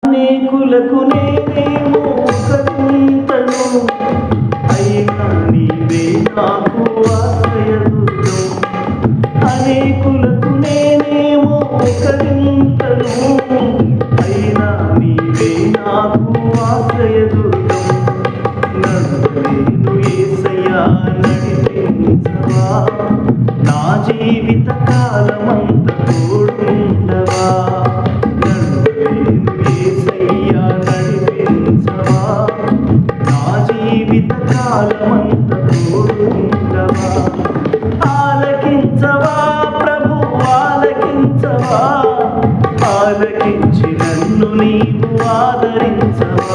అనేకులకు నేనేమో ఒక్కడుంటను, అయినా నీవే నాకు ఆశ్రయదుర్గం. అనేకులకు నేనేమో ఒక్కడుంటను, అయినా నీవే నాకు ఆశ్రయదుర్గం. నడువలేను యేసయ్యా నడిపించవా, నా జీవిత కాలమంతా తోడుండవా. నడువలేను యేసయ్యా నడిపించవా, నా జీవిత కాలమంతా తోడుండవా. ఆలకించవా ప్రభు ఆలకించవా, ఆలకించి నన్ను నీవు ఆదరించవా.